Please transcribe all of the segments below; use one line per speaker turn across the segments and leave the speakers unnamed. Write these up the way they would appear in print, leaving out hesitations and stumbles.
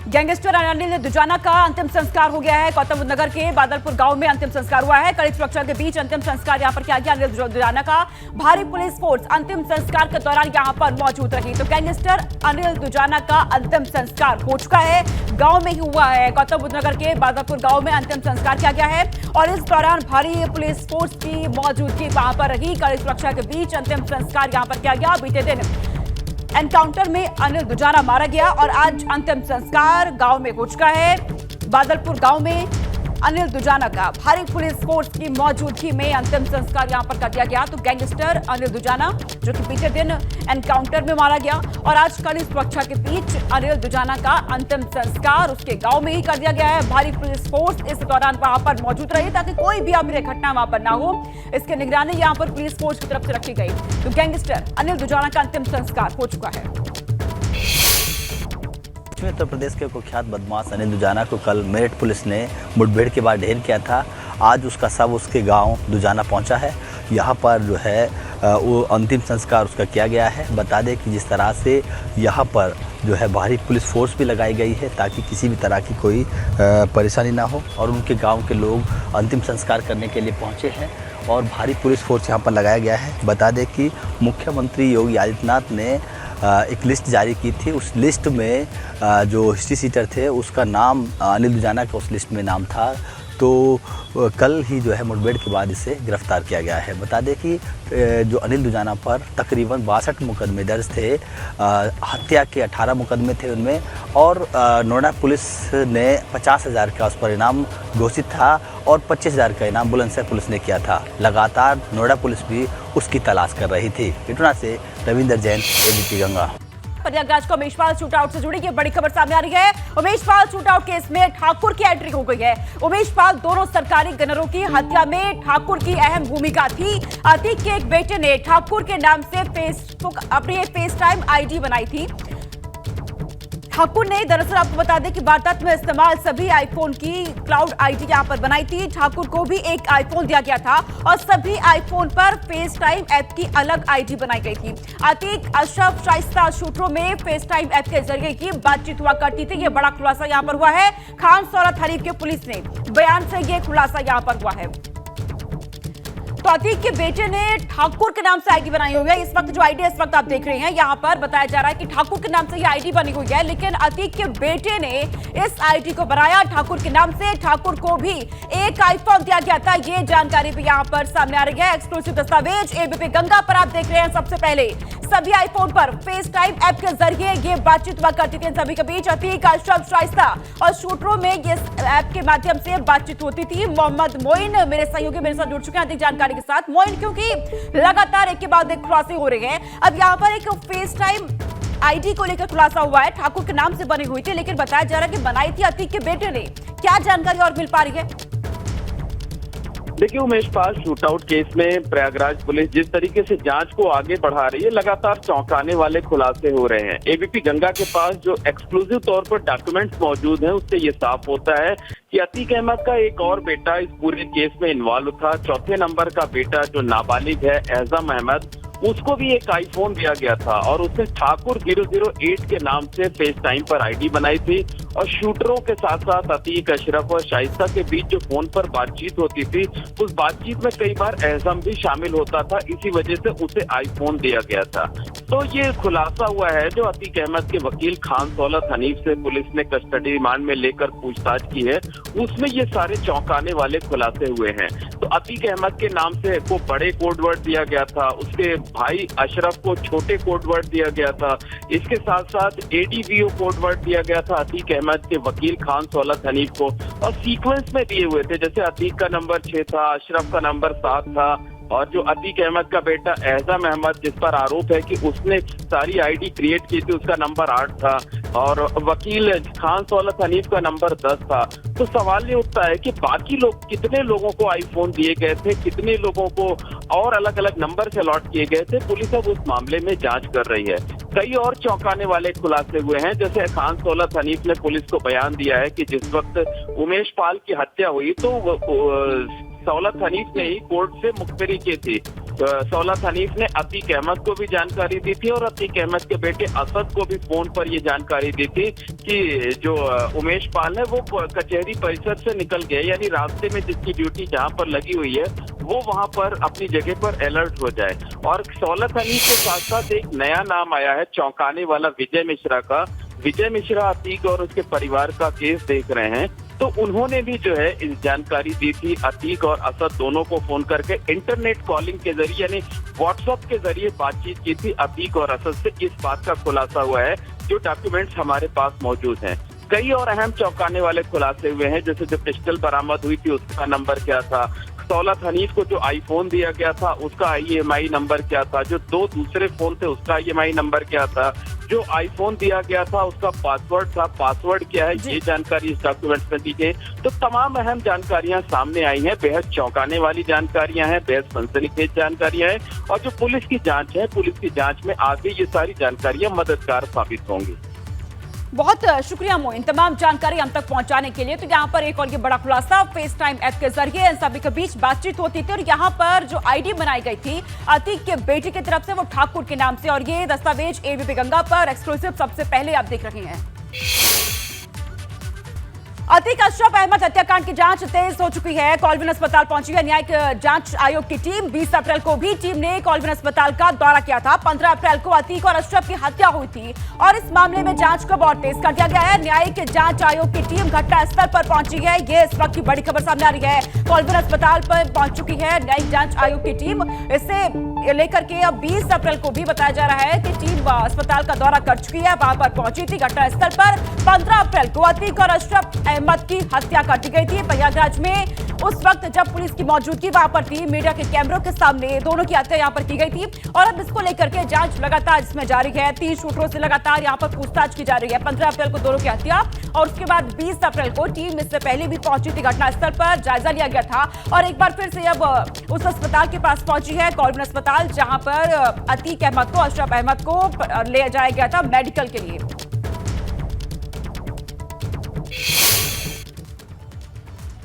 Gangster Anil Dujana का अंतिम संस्कार हो गया है। गौतम बुद्ध नगर के बादलपुर गांव में अंतिम संस्कार हुआ है। कड़ी सुरक्षा के बीच अंतिम संस्कार यहां पर किया गया। अनिल दुजाना का भारी पुलिस फोर्स अंतिम संस्कार के दौरान यहां पर मौजूद रही। तो गैंगस्टर अनिल दुजाना का अंतिम संस्कार हो चुका है, गांव में ही हुआ है। गौतम बुद्ध नगर के बादलपुर गांव में अंतिम संस्कार किया गया है और इस दौरान भारी पुलिस फोर्स की मौजूदगी वहां पर रही। कड़ी सुरक्षा के बीच अंतिम संस्कार यहां पर किया गया। बीते दिन एनकाउंटर में अनिल दुजाना मारा गया और आज अंतिम संस्कार गांव में हो चुका है। बादलपुर गांव में अनिल दुजाना का भारी पुलिस फोर्स की मौजूदगी में अंतिम संस्कार यहां पर कर दिया गया। तो गैंगस्टर अनिल दुजाना जो कि बीते दिन एनकाउंटर में मारा गया और आज कड़ी सुरक्षा के बीच अनिल दुजाना का अंतिम संस्कार उसके गांव में ही कर दिया गया है। भारी पुलिस फोर्स इस दौरान वहां पर मौजूद रही ताकि कोई भी अप्रिय घटना वहां पर ना हो। इसकी निगरानी यहां पर पुलिस फोर्स की तरफ से रखी गई। तो गैंगस्टर अनिल दुजाना का अंतिम संस्कार हो चुका है।
उत्तर प्रदेश के कुख्यात बदमाश अनिल दुजाना को कल मेरठ पुलिस ने मुठभेड़ के बाद ढेर किया था। आज उसका शव उसके गांव दुजाना पहुंचा है। यहां पर जो है वो अंतिम संस्कार उसका किया गया है। बता दें कि जिस तरह से यहां पर जो है भारी पुलिस फोर्स भी लगाई गई है ताकि किसी भी तरह की कोई परेशानी ना हो और उनके गाँव के लोग अंतिम संस्कार करने के लिए पहुँचे हैं और भारी पुलिस फोर्स यहाँ पर लगाया गया है। बता दें कि मुख्यमंत्री योगी आदित्यनाथ ने एक लिस्ट जारी की थी। उस लिस्ट में जो हिस्ट्री सीटर थे उसका नाम अनिल दुजाना का उस लिस्ट में नाम था। तो कल ही जो है मुठभेड़ के बाद इसे गिरफ्तार किया गया है। बता दें कि जो अनिल दुजाना पर तकरीबन 62 मुकदमे दर्ज थे। हत्या के 18 मुकदमे थे उनमें और नोएडा पुलिस ने 50,000 का उस पर इनाम घोषित था और 25,000 का इनाम बुलंदशहर पुलिस ने किया था। लगातार नोएडा पुलिस भी उसकी तलाश कर रही थी। इटना से रविंदर जैन, एबीपी गंगा।
प्रयागराज को उमेश पाल शूटआउट से जुड़ी ये बड़ी खबर सामने आ रही है। उमेश पाल शूटआउट केस में ठाकुर की एंट्री हो गई है। उमेश पाल दोनों सरकारी गनरों की हत्या में ठाकुर की अहम भूमिका थी। अतीक के एक बेटे ने ठाकुर के नाम से फेसबुक अपनी फेस टाइम आईडी बनाई थी। ठाकुर ने दरअसल आपको बता दें कि वारदात में इस्तेमाल सभी आईफोन की क्लाउड आईडी यहां पर बनाई थी। ठाकुर को भी एक आईफोन दिया गया था और सभी आईफोन पर फेस टाइम ऐप की अलग आईडी बनाई गई थी। अतीक, अशरफ, शाइस्ता शूटरों में फेस टाइम ऐप के जरिए की बातचीत हुआ करती थी। यह बड़ा खुलासा यहां पर हुआ है। खान सौरत हरीफ के पुलिस ने बयान से यह खुलासा यहां पर हुआ है। तो अतीक के बेटे ने ठाकुर के नाम से आईडी बनाई हुई है। इस वक्त जो आईडी इस वक्त आप देख रहे हैं यहां पर बताया जा रहा है कि ठाकुर के नाम से ये आईडी बनी हुई है, लेकिन अतीक के बेटे ने इस आईडी को बनाया ठाकुर के नाम से। ठाकुर को भी एक आईफोन दिया गया था। ये जानकारी भी यहां पर सामने आ रही है। एक्सक्लूसिव दस्तावेज एबीपी गंगा पर आप देख रहे हैं। सबसे पहले सभी आईफोन पर फेस टाइम ऐप के जरिए ये बातचीत हुआ करती थी इन सभी के बीच। अतीक, अशरफ, शाइस्ता और शूटरों में ये ऐप के माध्यम से बातचीत होती थी। मोहम्मद मोइन मेरे सहयोगी मेरे साथ जुड़ चुके हैं अधिक जानकारी के साथ। मोइन, क्योंकि लगातार एक के बाद एक खुलासे हो रहे हैं, अब यहाँ पर एक फेस टाइम आईडी को लेकर खुलासा हुआ है। ठाकुर के नाम से बनी हुई थी, लेकिन बताया जा रहा है कि बनाई थी अतीक के बेटे ने। क्या जानकारी और मिल पा रही है?
देखिए, उमेश पाल शूटआउट केस में प्रयागराज पुलिस जिस तरीके से जांच को आगे बढ़ा रही है, लगातार चौंकाने वाले खुलासे हो रहे हैं। एबीपी गंगा के पास जो एक्सक्लूसिव तौर पर डॉक्यूमेंट्स मौजूद हैं, उससे ये साफ होता है कि अतीक अहमद का एक और बेटा इस पूरे केस में इन्वॉल्व था। चौथे नंबर का बेटा जो नाबालिग है एजाम अहमद, उसको भी एक आईफोन दिया गया था और उसने ठाकुर 008 के नाम से फेस टाइम पर आईडी बनाई थी और शूटरों के साथ साथ अतीक, अशरफ और शाइस्ता के बीच जो फोन पर बातचीत होती थी, उस बातचीत में कई बार एहजम भी शामिल होता था। इसी वजह से उसे आईफोन दिया गया था। तो ये खुलासा हुआ है जो अतीक अहमद के वकील खान सौलत हनीफ से पुलिस ने कस्टडी रिमांड में लेकर पूछताछ की है, उसमें ये सारे चौंकाने वाले खुलासे हुए हैं। तो अतीक अहमद के नाम से को बड़े कोडवर्ड दिया गया था, उसके भाई अशरफ को छोटे कोडवर्ड दिया गया था, इसके साथ साथ एडीवीओ कोडवर्ड दिया गया था अतीक अहमद के वकील खान सौलत हनीफ को, और सीक्वेंस में दिए हुए थे। जैसे अतीक का नंबर 6 था, अशरफ का नंबर 7 था और जो अतीक अहमद का बेटा एजाम अहमद, जिस पर आरोप है कि उसने सारी आईडी क्रिएट की थी, उसका नंबर 8 था और वकील खान सौलत हनीफ का नंबर 10 था। तो सवाल ये उठता है कि बाकी लोग, कितने लोगों को आईफोन दिए गए थे, कितने लोगों को और अलग अलग नंबर से अलॉट किए गए थे। पुलिस अब उस मामले में जांच कर रही है। कई और चौंकाने वाले खुलासे हुए हैं। जैसे खान सौलत हनीफ ने पुलिस को बयान दिया है कि जिस वक्त उमेश पाल की हत्या हुई तो सौलत हनीफ ने ही कोर्ट से मुखबिरी की थी सौलत हनीफ ने अतीक अहमद को भी जानकारी दी थी और अतीक अहमद के बेटे असद को भी फोन पर ये जानकारी दी थी कि जो उमेश पाल है वो कचहरी परिसर से निकल गया, यानी रास्ते में जिसकी ड्यूटी जहां पर लगी हुई है वो वहां पर अपनी जगह पर अलर्ट हो जाए। और सौलत हनीफ के साथ साथ एक नया नाम आया है चौंकाने वाला विजय मिश्रा का। विजय मिश्रा अतीक और उसके परिवार का केस देख रहे हैं, तो उन्होंने भी जो है इस जानकारी दी थी। अतीक और असद दोनों को फोन करके इंटरनेट कॉलिंग के जरिए यानी व्हाट्सएप के जरिए बातचीत की थी अतीक और असद से। इस बात का खुलासा हुआ है, जो डॉक्यूमेंट्स हमारे पास मौजूद हैं। कई और अहम चौंकाने वाले खुलासे हुए हैं, जैसे जो पिस्टल बरामद हुई थी उसका नंबर क्या था, सौलत हनीफ को जो आईफोन दिया गया था उसका IMEI नंबर क्या था, जो 2 दूसरे फोन थे उसका IMEI नंबर क्या था, जो आईफोन दिया गया था उसका पासवर्ड था, पासवर्ड क्या है, ये जानकारी इस डॉक्यूमेंट्स में दी गई। तो तमाम अहम जानकारियां सामने आई हैं, बेहद चौंकाने वाली जानकारियां हैं, बेहद सनसनीखेज जानकारियां हैं, और जो पुलिस की जांच है, पुलिस की जांच में आगे ये सारी जानकारियां मददगार साबित होंगी।
बहुत शुक्रिया मोइन, तमाम जानकारी हम तक पहुंचाने के लिए। तो यहाँ पर एक और ये बड़ा खुलासा, फेस टाइम ऐप के जरिए इन सभी के बीच बातचीत होती थी और यहाँ पर जो आईडी बनाई गई थी अतीक के बेटे की तरफ से वो ठाकुर के नाम से, और ये दस्तावेज ABP गंगा पर एक्सक्लूसिव सबसे पहले आप देख रहे हैं। अतीक अशरफ अहमद हत्याकांड की जांच तेज हो चुकी है। कॉलविन अस्पताल पहुंची है न्यायिक जांच आयोग की टीम। 20 अप्रैल को भी टीम ने कॉलविन अस्पताल का दौरा किया था। 15 अप्रैल को अतीक और अशरफ की हत्या हुई थी और इस मामले में जांच को और तेज कर दिया गया है। न्यायिक जांच आयोग की टीम घटना स्थल पर पहुंची है, ये इस वक्त की बड़ी खबर सामने आ रही है। कॉलविन अस्पताल पर पहुंच चुकी है न्यायिक जांच आयोग की टीम। इससे लेकर के अब 20 अप्रैल को भी बताया जा रहा है कि टीम अस्पताल का दौरा कर चुकी है, वहां पर पहुंची थी घटना स्थल पर। 15 अप्रैल को अतीक और अशरफ अहमद की हत्या कर दी गई थी प्रयागराज में। उस वक्त जब पुलिस की मौजूदगी वहां पर थी, मीडिया के कैमरों के सामने दोनों की हत्या यहां पर की गई थी और अब इसको लेकर के जांच लगातार इसमें जारी है। 3 शूटरों से लगातार यहां पर पूछताछ की जा रही है। 15 अप्रैल को दोनों की हत्या और उसके बाद 20 अप्रैल को टीम इससे पहले भी पहुंची थी घटनास्थल पर, जायजा लिया गया था और एक बार फिर से अब उस अस्पताल के पास पहुंची है, कॉलविन अस्पताल, जहां पर अतीक अहमद को, अशरफ अहमद को ले जाया गया था मेडिकल के लिए।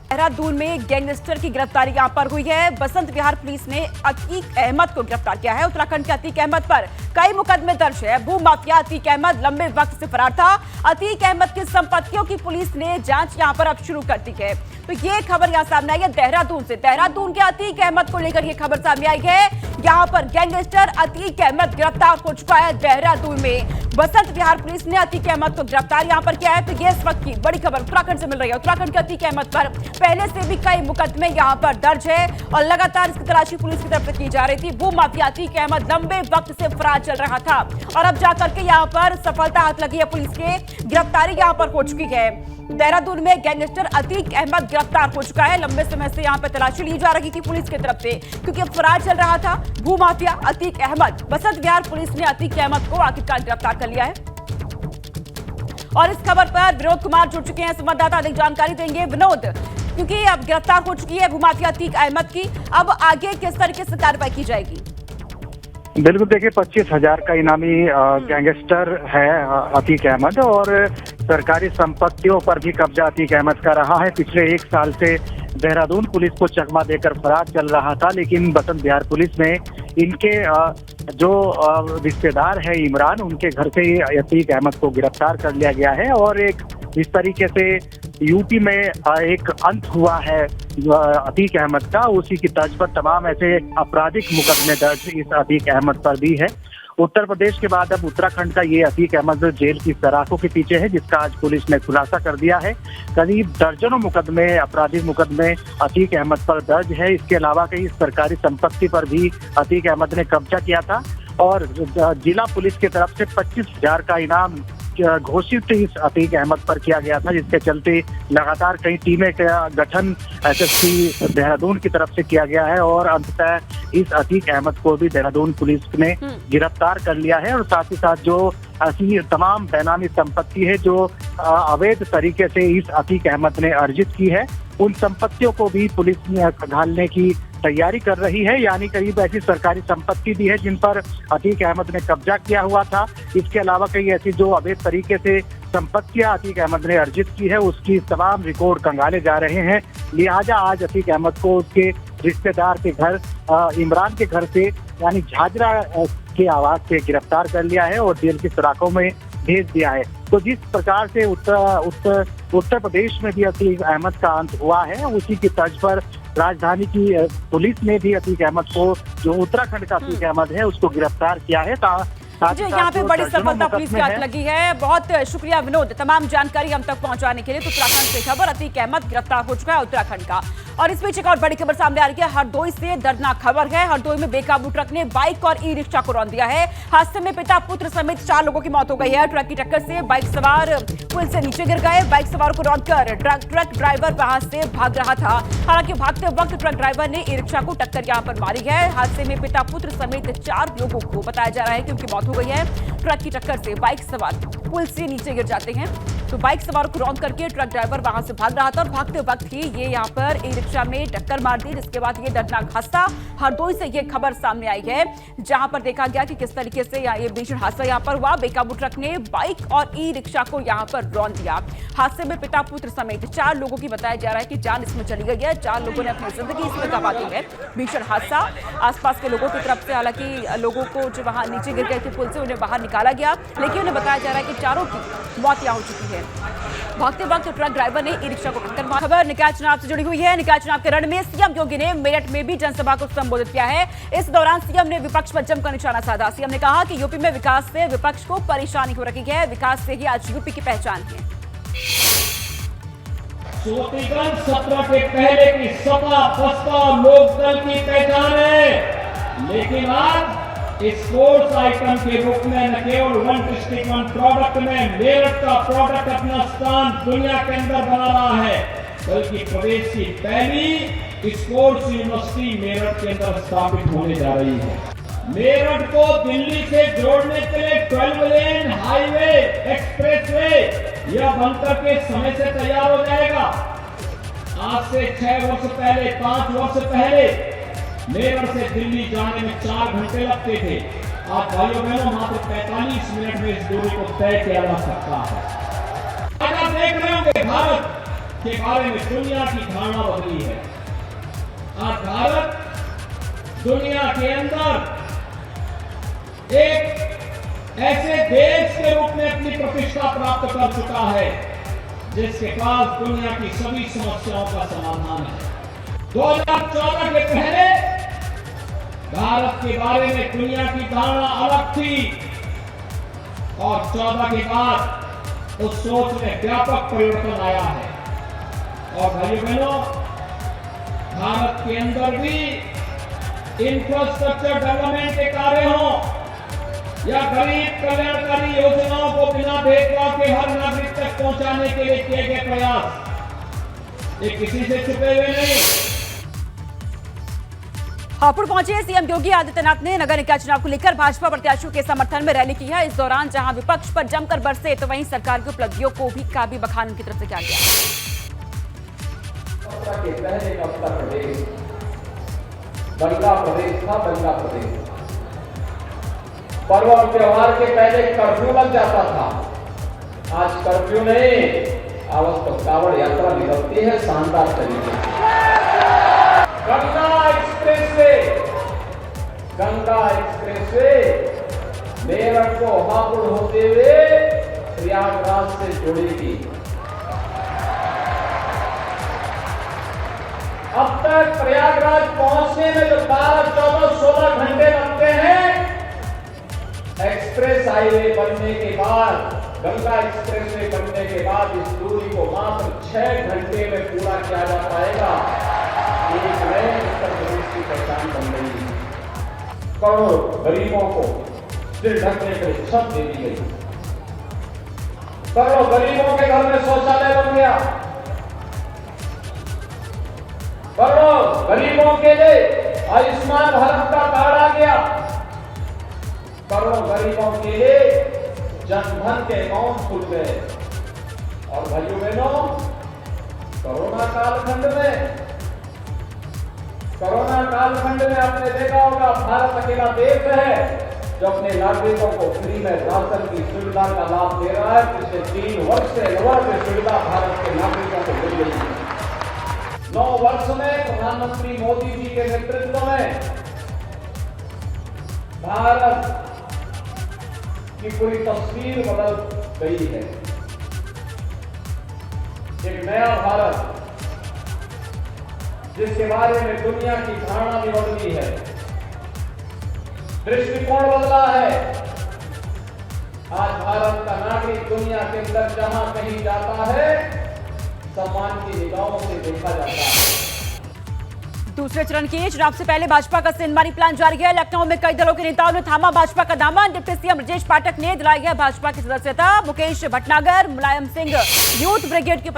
देहरादून में गैंगस्टर की गिरफ्तारी यहां पर हुई है। बसंत विहार पुलिस ने अतीक अहमद को गिरफ्तार किया है। उत्तराखंड के अतीक अहमद पर कई मुकदमे दर्ज है। भू माफिया अतीक अहमद लंबे वक्त से फरार था। अतीक अहमद की संपत्तियों की पुलिस ने जांच यहां पर अब शुरू कर दी है। तो ये खबर यहां सामने आई है देहरादून से। देहरादून के अतीक अहमद को लेकर ये खबर सामने आई है। यहां पर गैंगस्टर अतीक अहमद गिरफ्तार हो चुका है देहरादून में। बसंत विहार पुलिस ने अतीक अहमद को गिरफ्तार यहां पर किया है। तो ये इस वक्त की बड़ी खबर उत्तराखंड से मिल रही है। उत्तराखंड के अतीक अहमद पर पहले से भी कई मुकदमे यहां पर दर्ज है और लगातार इसकी तलाशी पुलिस की तरफ से की जा रही थी। भू माफिया अतीक अहमद लंबे वक्त से फरार चल रहा था और अब जाकर के यहां पर सफलता हाथ लगी है पुलिस के, गिरफ्तारी यहां पर हो चुकी है। देहरादून में गैंगस्टर अतीक अहमद गिरफ्तार हो चुका है। लंबे समय से यहां पर तलाशी ली जा रही थी पुलिस की तरफ से, क्योंकि फरार चल रहा था भू माफिया अतीक अहमद। बसंत विहार पुलिस ने अतीक अहमद को आखिरकार गिरफ्तार कर लिया है। और इस खबर पर विनोद कुमार जुड़ चुके हैं, संवाददाता अधिक जानकारी देंगे। विनोद, क्योंकि अब गिरफ्तार हो चुकी है भूमाफिया अतीक अहमद की, अब आगे किस तरीके से कार्रवाई की जाएगी?
बिल्कुल, देखिए 25,000 का इनामी गैंगस्टर है अतीक अहमद और सरकारी संपत्तियों पर भी कब्जा अतीक अहमद का रहा है। पिछले 1 साल से देहरादून पुलिस को चकमा देकर फरार चल रहा था, लेकिन बसंत विहार पुलिस ने इनके जो रिश्तेदार है इमरान, उनके घर से अतीक अहमद को गिरफ्तार कर लिया गया है और एक इस तरीके से यूपी में एक अंत हुआ है अतीक अहमद का। उसी की तर्ज पर तमाम ऐसे आपराधिक मुकदमे दर्ज इस अतीक अहमद पर भी है। उत्तर प्रदेश के बाद अब उत्तराखंड का ये अतीक अहमद जेल की सराखों के पीछे है, जिसका आज पुलिस ने खुलासा कर दिया है। करीब दर्जनों मुकदमे, आपराधिक मुकदमे अतीक अहमद पर दर्ज है। इसके अलावा कई सरकारी संपत्ति पर भी अतीक अहमद ने कब्जा किया था और जिला पुलिस की तरफ से 25,000 का इनाम घोषित इस अतीक अहमद पर किया गया था, जिसके चलते लगातार कई टीमें का गठन SSP देहरादून की तरफ से किया गया है और अंततः इस अतीक अहमद को भी देहरादून पुलिस ने गिरफ्तार कर लिया है। और साथ ही साथ जो ऐसी तमाम बेनामी संपत्ति है जो अवैध तरीके से इस अतीक अहमद ने अर्जित की है, उन संपत्तियों को भी पुलिस ने खंगालने की तैयारी कर रही है। यानी करीब ऐसी सरकारी संपत्ति भी है जिन पर अतीक अहमद ने कब्जा किया हुआ था। इसके अलावा कई ऐसी जो अवैध तरीके से संपत्तियां अतीक अहमद ने अर्जित की है, उसकी तमाम रिकॉर्ड खंगाले जा रहे हैं। लिहाजा आज अतीक अहमद को उसके रिश्तेदार के घर इमरान के घर से यानी झाझरा के आवाज से गिरफ्तार कर लिया है और जेल की सलाखों में भेज दिया है। तो जिस प्रकार से उत्तर प्रदेश में भी अतीक अहमद का अंत हुआ है, उसी की तर्ज पर राजधानी की पुलिस ने भी अतीक अहमद को, जो उत्तराखंड का अतीक अहमद है, उसको गिरफ्तार किया है।
जी, यहाँ पे बड़ी सफलता पुलिस के हाथ लगी है। बहुत शुक्रिया विनोद, तमाम जानकारी हम तक पहुंचाने के लिए। तो उत्तराखंड से खबर, अतीक अहमद गिरफ्तार हो चुका है उत्तराखंड का। और इस बीच एक और बड़ी खबर सामने आ रही है, हरदोई से दर्दनाक खबर है। हरदोई में बेकाबू ट्रक ने बाइक और ई रिक्शा को रौंद दिया है। हादसे में पिता पुत्र समेत 4 लोगों की मौत हो गई है। ट्रक की टक्कर से बाइक सवार पुल से नीचे गिर गए। बाइक सवार को रौंदकर ट्रक ड्राइवर वहां से भाग रहा था। हालांकि भागते वक्त ट्रक ड्राइवर ने ई रिक्शा को टक्कर यहां पर मारी है। हादसे में पिता पुत्र समेत 4 लोगों को बताया जा रहा है कि उनकी मौत हो गई है। ट्रक की टक्कर से बाइक सवार पुल से नीचे गिर जाते हैं। तो बाइक सवार को रौंद करके ट्रक ड्राइवर वहां से भाग रहा था और भागते वक्त ही ये यहाँ पर ई रिक्शा में टक्कर मार दी, जिसके बाद ये दर्दनाक हादसा। हरदोई से ये खबर सामने आई है, जहां पर देखा गया कि किस तरीके से ये भीषण हादसा यहाँ पर हुआ। बेकाबू ट्रक ने बाइक और ई रिक्शा को यहाँ पर रौंद दिया। हादसे में पिता पुत्र समेत 4 लोगों की बताया जा रहा है कि जान इसमें चली गई है। 4 लोगों ने अपनी जिंदगी इसमें गंवा दी है। भीषण हादसा, आसपास के लोगों की तरफ से हालांकि लोगों को जो वहां नीचे गिर गए थे पुल से, उन्हें बाहर निकाला गया, लेकिन उन्हें बताया जा रहा है कि 4 की मौत यहाँ हो चुकी है। भागते वक्त ट्रक ड्राइवर ने ई रिक्शा को टक्कर मारी। खबर निकाय चुनाव से जुड़ी हुई है। निकाय चुनाव के रण में सीएम योगी ने मेरठ में भी जनसभा को संबोधित किया है। इस दौरान सीएम ने विपक्ष पर जमकर निशाना साधा। सीएम ने कहा कि यूपी में विकास से विपक्ष को परेशानी हो रही है, विकास से ही आज यूपी की पहचान है।
सूतीगंज सत्र के पहले की सपा बसपा लोकदल की पहचान है, लेकिन आज स्पोर्ट्स आइटम के रूप में न केवल 1 डिस्ट्रिक्ट 1 प्रोडक्ट में मेरठ का प्रोडक्ट अपना स्थान दुनिया के अंदर बना रहा है, बल्कि प्रदेश की पहली स्पोर्ट्स यूनिवर्सिटी मेरठ के अंदर स्थापित होने जा रही है। मेरठ को दिल्ली से जोड़ने के लिए 12 लेन हाईवे एक्सप्रेसवे यह बनकर के समय से तैयार हो जाएगा। आज से 6 वर्ष पहले, 5 वर्ष पहले मेरठ से दिल्ली जाने में 4 घंटे लगते थे। आज भाइयों बहनों मात्र 45 मिनट में इस दूरी को तय किया जा सकता है। आज आप देख रहे होंगे भारत के बारे में दुनिया की धारणा बदली है। आज भारत दुनिया के अंदर एक ऐसे देश के रूप में अपनी प्रतिष्ठा प्राप्त कर चुका है जिसके पास दुनिया की सभी समस्याओं का समाधान है। 2014 के पहले भारत के बारे में दुनिया की धारणा अलग थी और 14 के बाद उस सोच में व्यापक परिवर्तन आया है। और भाइयों बहनों, भारत के अंदर भी इंफ्रास्ट्रक्चर डेवलपमेंट के कार्य हों या गरीब कल्याणकारी योजनाओं को बिना भेदभाव के हर नागरिक तक पहुंचाने के लिए किए गए प्रयास, ये किसी से छुपे हुए नहीं।
हापुड़ पहुंचे सीएम योगी आदित्यनाथ ने नगर निकाय चुनाव को लेकर भाजपा प्रत्याशियों के समर्थन में रैली की है। इस दौरान जहां विपक्ष पर जमकर बरसे, तो वहीं सरकार की उपलब्धियों को भी काफी बखान उनकी तरफ से किया गया।
के पहले का उत्तर प्रदेश बंगा प्रदेश था, बंगा प्रदेश। पर्व और त्योहार के पहले कर्फ्यू लग जाता था, आज कर्फ्यू नहीं, आवश्यक कावड़ यात्रा निकलती है शानदार तरीके से। गंगा एक्सप्रेस से मेरठ को हापुड़ होते हुए प्रयागराज से जोड़ेगी। अब तक प्रयागराज पहुंचने में जो 12, 14, 16 घंटे लगते हैं, एक्सप्रेस हाईवे बनने के बाद, गंगा एक्सप्रेस वे बनने के बाद इस दूरी को मात्र 6 घंटे में पूरा किया जा पाएगा। एक नए उत्तर प्रदेश की पहचान बन रही है। करोड़ों गरीबों को सिर ढकने के लिए छत दे दी गई। करोड़ों गरीबों के घर में शौचालय बन गया। करोड़ों गरीबों के लिए आयुष्मान भारत का कार्ड आ गया। करोड़ों गरीबों के लिए जनधन के अकाउंट खुल गए। और भाइयों बहनों, कोरोना कालखंड में आपने देखा होगा, भारत अकेला देश है जो अपने नागरिकों को फ्री में राशन की सुविधा का लाभ दे रहा है। पिछले 3 वर्ष से नवर में सुविधा भारत के नागरिकों को मिल रही है। 9 वर्ष में प्रधानमंत्री मोदी जी के नेतृत्व में भारत की पूरी तस्वीर बदल गई है। एक नया भारत जिसके बारे में दुनिया की धारणा भी बदली है, दृष्टिकोण बदला है। आज भारत का नागरिक दुनिया के अंदर जहां कहीं जाता है, सम्मान की निगाहों से देखा जाता है।
दूसरे चरण के चुनाव से पहले भाजपा का सिंहमारी प्लान जारी है। लखनऊ में कई दलों के नेताओं ने थामा भाजपा का दामन। डिप्टी सीएम ब्रजेश पाठक ने दिलाई है भाजपा की सदस्यता। मुकेश भटनागर मुलायम सिंह यूथ ब्रिगेड के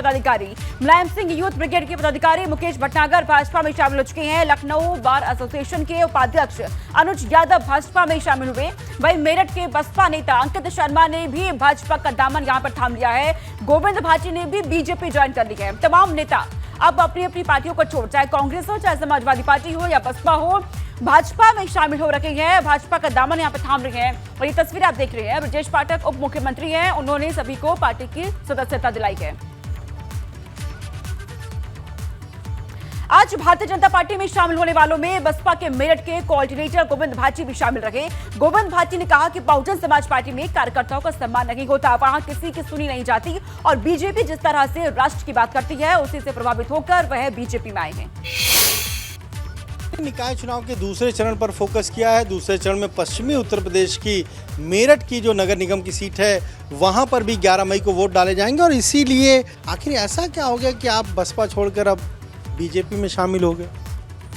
पदाधिकारी मुकेश भटनागर भाजपा में शामिल हो चुके हैं। लखनऊ बार एसोसिएशन के उपाध्यक्ष अनुज यादव भाजपा में शामिल हुए। वहीं मेरठ के बसपा नेता अंकित शर्मा ने भी भाजपा का दामन यहां पर थाम लिया है। गोविंद भाटी ने भी बीजेपी ज्वाइन कर ली है। तमाम नेता अब अपनी अपनी पार्टियों को छोड़, चाहे कांग्रेस हो, चाहे समाजवादी पार्टी हो या बसपा हो, भाजपा में शामिल हो रखे हैं। भाजपा का दामन यहां पर थाम रहे हैं। और ये तस्वीर आप देख रहे हैं, ब्रजेश पाठक उप मुख्यमंत्री हैं, उन्होंने सभी को पार्टी की सदस्यता दिलाई है। आज भारतीय जनता पार्टी में शामिल होने वालों में बसपा के मेरठ के कोऑर्डिनेटर गोविंद भाटी भी शामिल रहे। गोविंद भाटी ने कहा कि बहुजन समाज पार्टी में कार्यकर्ताओं का सम्मान नहीं होता, वहां किसी की सुनी नहीं जाती और बीजेपी जिस तरह से राष्ट्र की बात करती है उसी से प्रभावित होकर वह बीजेपी में आए हैं।
निकाय चुनाव के दूसरे चरण पर फोकस किया है। दूसरे चरण में पश्चिमी उत्तर प्रदेश की मेरठ की जो नगर निगम की सीट है वहां पर भी 11 मई को वोट डाले जाएंगे और इसीलिए आखिर ऐसा क्या हो गया कि आप बसपा छोड़कर अब बीजेपी में शामिल हो गए?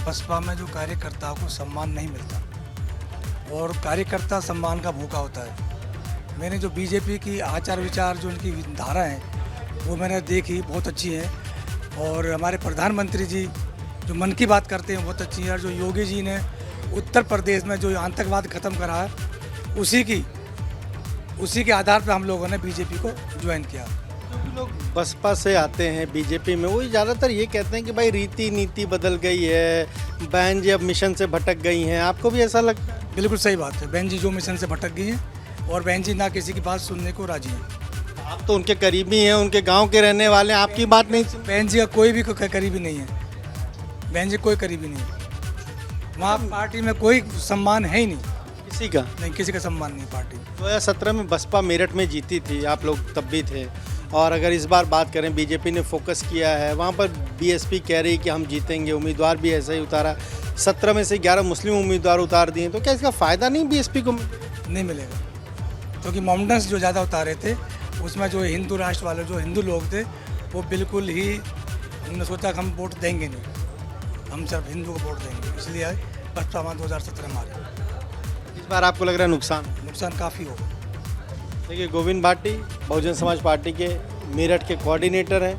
बसपा में जो कार्यकर्ताओं को सम्मान नहीं मिलता और कार्यकर्ता सम्मान का भूखा होता है। मैंने जो बीजेपी की आचार विचार जो उनकी धारा है वो मैंने देखी, बहुत अच्छी है। और हमारे प्रधानमंत्री जी जो मन की बात करते हैं बहुत अच्छी है। और जो योगी जी ने उत्तर प्रदेश में जो आतंकवाद खत्म करा है उसी के आधार पर हम लोगों ने बीजेपी को ज्वाइन किया।
लोग बसपा से आते हैं बीजेपी में, वो ज़्यादातर ये कहते हैं कि भाई रीति नीति बदल गई है, बहन जी अब मिशन से भटक गई हैं। आपको भी ऐसा लगता है?
बिल्कुल सही बात है, बहन जी जो मिशन से भटक गई हैं और बहन जी ना किसी की बात सुनने को राजी हैं।
आप तो उनके करीबी हैं, उनके गांव के रहने वाले हैं, आपकी बात नहीं सुन?
बहन जी का कोई भी करीबी नहीं है, बहन जी कोई करीबी नहीं है। वहाँ पार्टी में कोई सम्मान है ही नहीं,
किसी का
नहीं, किसी का सम्मान नहीं। पार्टी
2017 में बसपा मेरठ में जीती थी, आप लोग तब भी थे। और अगर इस बार बात करें बीजेपी ने फोकस किया है, वहाँ पर बीएसपी कह रही है कि हम जीतेंगे, उम्मीदवार भी ऐसा ही उतारा। 17 में से 11 मुस्लिम उम्मीदवार उतार दिए, तो क्या इसका फ़ायदा नहीं बीएसपी को?
नहीं मिलेगा, क्योंकि मोमडन्स जो ज़्यादा उतारे थे उसमें जो हिंदू राष्ट्र वाले जो हिंदू लोग थे वो बिल्कुल ही हमने सोचा कि हम वोट देंगे नहीं, हम सिर्फ हिंदू को वोट देंगे, इसलिए बसपा में 2017 मारे।
इस बार आपको लग रहा है नुकसान
काफ़ी होगा।
देखिए, गोविंद भाटी बहुजन समाज पार्टी के मेरठ के कोऑर्डिनेटर हैं,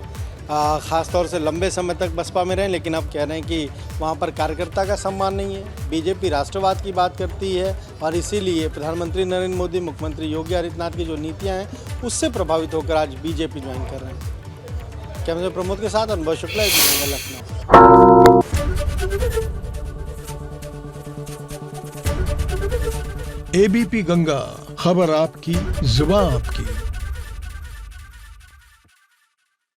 ख़ास तौर से लंबे समय तक बसपा में रहे, लेकिन अब कह रहे हैं कि वहाँ पर कार्यकर्ता का सम्मान नहीं है। बीजेपी राष्ट्रवाद की बात करती है और इसीलिए प्रधानमंत्री नरेंद्र मोदी, मुख्यमंत्री योगी आदित्यनाथ की जो नीतियाँ हैं उससे प्रभावित होकर आज बीजेपी ज्वाइन कर रहे हैं। कैमरे प्रमोद के साथ अनुभव शुक्ला, लखनऊ।
एबीपी गंगा, खबर आपकी, जुबान आपकी।